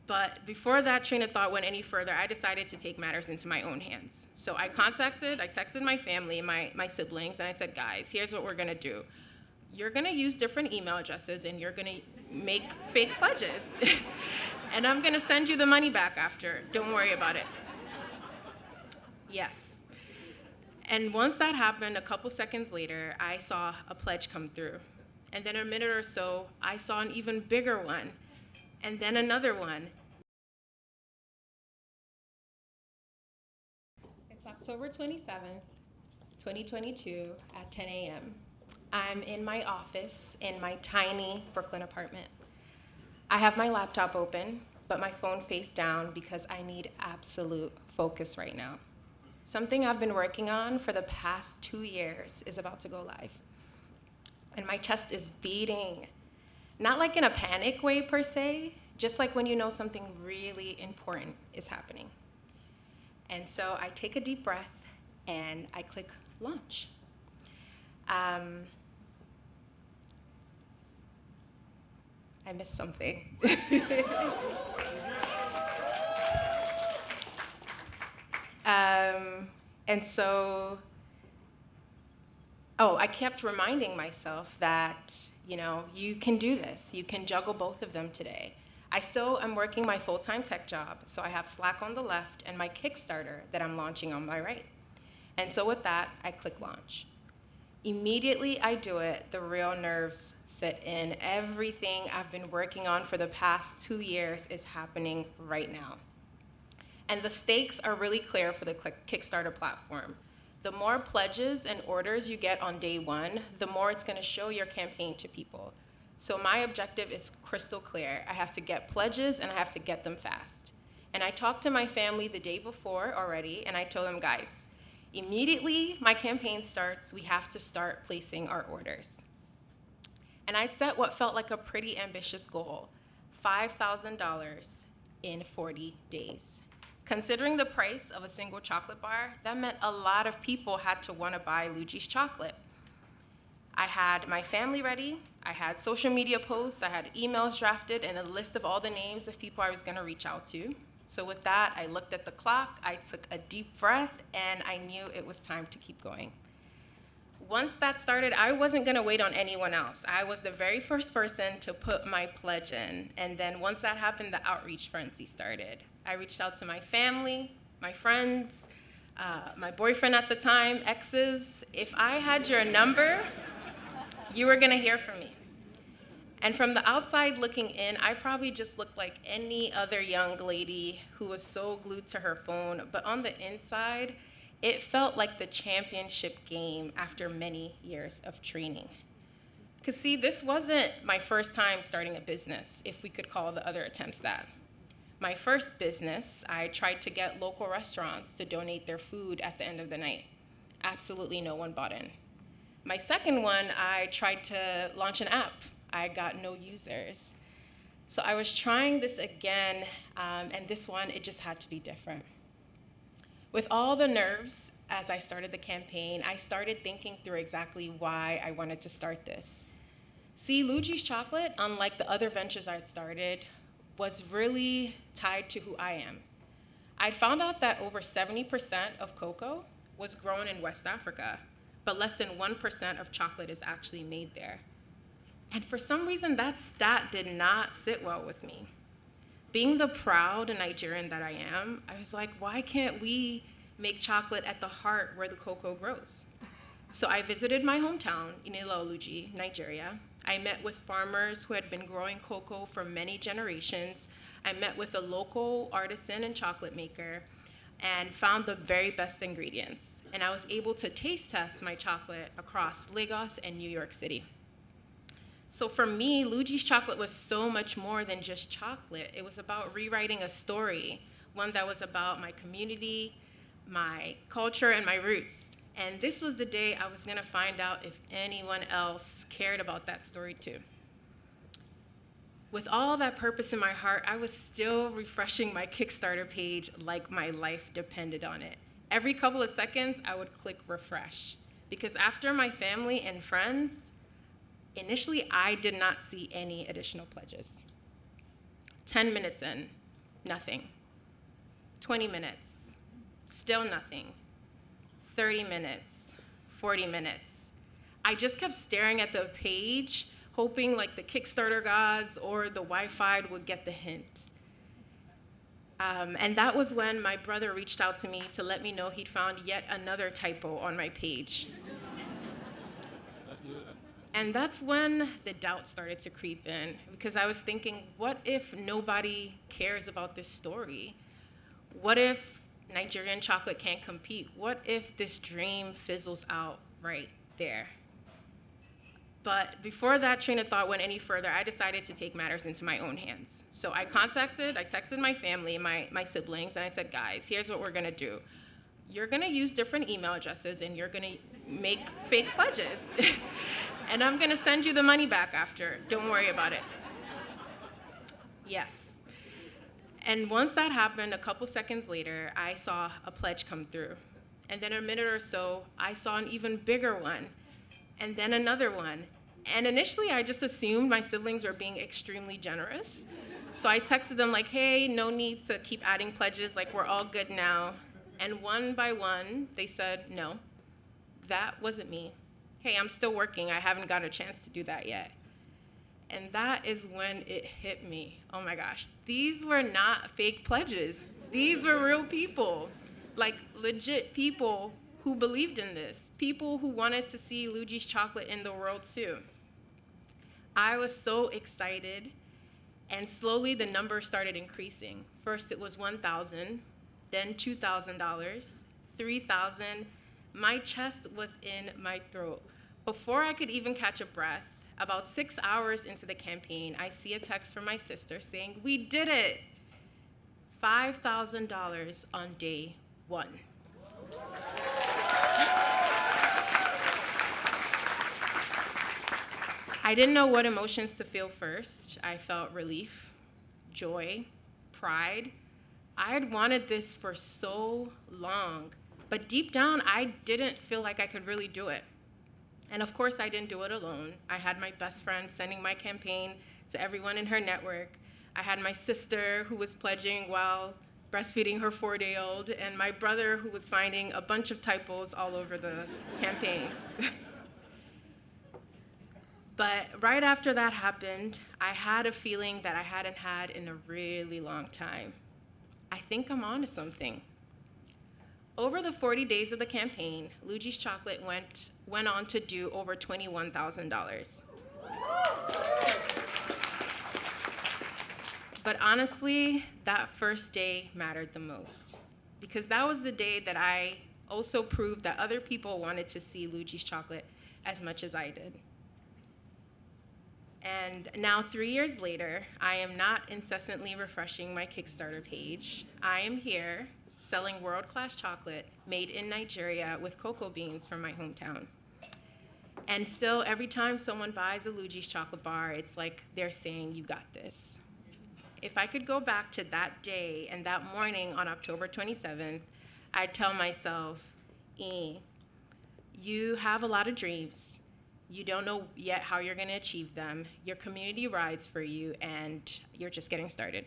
But before that train of thought went any further, I decided to take matters into my own hands. So I texted my family, my siblings, and I said, guys, here's what we're gonna do. You're gonna use different email addresses and you're gonna make fake pledges. And I'm gonna send you the money back after. Don't worry about it. Yes. And once that happened, a couple seconds later, I saw a pledge come through. And then a minute or so, I saw an even bigger one. And then another one. It's October 27th, 2022 at 10 a.m. I'm in my office in my tiny Brooklyn apartment. I have my laptop open, but my phone face down because I need absolute focus right now. Something I've been working on for the past 2 years is about to go live. And my chest is beating. Not like in a panic way per se, just like when you know something really important is happening. And so I take a deep breath and I click launch. I missed something. I kept reminding myself that, you can do this. You can juggle both of them today. I still am working my full-time tech job, so I have Slack on the left and my Kickstarter that I'm launching on my right. And so with that, I click launch. Immediately I do it, the real nerves set in. Everything I've been working on for the past 2 years is happening right now. And the stakes are really clear for the Kickstarter platform. The more pledges and orders you get on day one, the more it's gonna show your campaign to people. So my objective is crystal clear. I have to get pledges and I have to get them fast. And I talked to my family the day before already, and I told them, guys, immediately my campaign starts, we have to start placing our orders. And I set what felt like a pretty ambitious goal, $5,000 in 40 days. Considering the price of a single chocolate bar, that meant a lot of people had to want to buy Luigi's chocolate. I had my family ready, I had social media posts, I had emails drafted, and a list of all the names of people I was going to reach out to. So with that, I looked at the clock, I took a deep breath, and I knew it was time to keep going. Once that started, I wasn't gonna wait on anyone else. I was the very first person to put my pledge in. And then once that happened, the outreach frenzy started. I reached out to my family, my friends, my boyfriend at the time, exes. If I had your number, you were gonna hear from me. And from the outside looking in, I probably just looked like any other young lady who was so glued to her phone. But on the inside, it felt like the championship game after many years of training. Because see, this wasn't my first time starting a business, if we could call the other attempts that. My first business, I tried to get local restaurants to donate their food at the end of the night. Absolutely no one bought in. My second one, I tried to launch an app. I got no users. So I was trying this again, and this one, it just had to be different. With all the nerves, as I started the campaign, I started thinking through exactly why I wanted to start this. See, Luigi's chocolate, unlike the other ventures I'd started, was really tied to who I am. I'd found out that over 70% of cocoa was grown in West Africa, but less than 1% of chocolate is actually made there. And for some reason, that stat did not sit well with me. Being the proud Nigerian that I am, I was like, why can't we make chocolate at the heart where the cocoa grows? So I visited my hometown, Akinlabi-Oladimeji, Nigeria. I met with farmers who had been growing cocoa for many generations. I met with a local artisan and chocolate maker and found the very best ingredients. And I was able to taste test my chocolate across Lagos and New York City. So for me, Luigi's chocolate was so much more than just chocolate. It was about rewriting a story, one that was about my community, my culture, and my roots. And this was the day I was gonna find out if anyone else cared about that story too. With all that purpose in my heart, I was still refreshing my Kickstarter page like my life depended on it. Every couple of seconds, I would click refresh. Because after my family and friends, initially, I did not see any additional pledges. 10 minutes in, Nothing. 20 minutes, still nothing. 30 minutes, 40 minutes. I just kept staring at the page, hoping like the Kickstarter gods or the Wi-Fi would get the hint. And that was when my brother reached out to me to let me know he'd found yet another typo on my page. And that's when the doubt started to creep in, because I was thinking, what if nobody cares about this story? What if Nigerian chocolate can't compete? What if this dream fizzles out right there? But before that train of thought went any further, I decided to take matters into my own hands. So I texted my family, my siblings, and I said, guys, here's what we're gonna do. You're gonna use different email addresses and you're gonna make fake pledges. And I'm gonna send you the money back after. Don't worry about it. Yes. And once that happened, a couple seconds later, I saw a pledge come through. And then a minute or so, I saw an even bigger one, and then another one. And initially, I just assumed my siblings were being extremely generous. So I texted them like, hey, no need to keep adding pledges, like we're all good now. And one by one, they said, no, that wasn't me. Hey, I'm still working, I haven't got a chance to do that yet. And that is when it hit me. Oh my gosh, these were not fake pledges. These were real people, like legit people who believed in this, people who wanted to see Luigi's chocolate in the world too. I was so excited, and slowly the number started increasing. First it was $1,000, then $2,000, $3,000. My chest was in my throat. Before I could even catch a breath, about 6 hours into the campaign, I see a text from my sister saying, we did it! $5,000 on day one. I didn't know what emotions to feel first. I felt relief, joy, pride. I had wanted this for so long, but deep down, I didn't feel like I could really do it. And of course, I didn't do it alone. I had my best friend sending my campaign to everyone in her network. I had my sister who was pledging while breastfeeding her 4-day-old, and my brother who was finding a bunch of typos all over the campaign. But right after that happened, I had a feeling that I hadn't had in a really long time. I think I'm onto something. Over the 40 days of the campaign, Luigi's Chocolate went on to do over $21,000. But honestly, that first day mattered the most, because that was the day that I also proved that other people wanted to see Luigi's Chocolate as much as I did. And now 3 years later, I am not incessantly refreshing my Kickstarter page. I am here selling world-class chocolate made in Nigeria with cocoa beans from my hometown. And still, every time someone buys a Luigi's chocolate bar, it's like they're saying, you got this. If I could go back to that day and that morning on October 27th, I'd tell myself, Iyin, you have a lot of dreams. You don't know yet how you're gonna achieve them. Your community rides for you, and you're just getting started.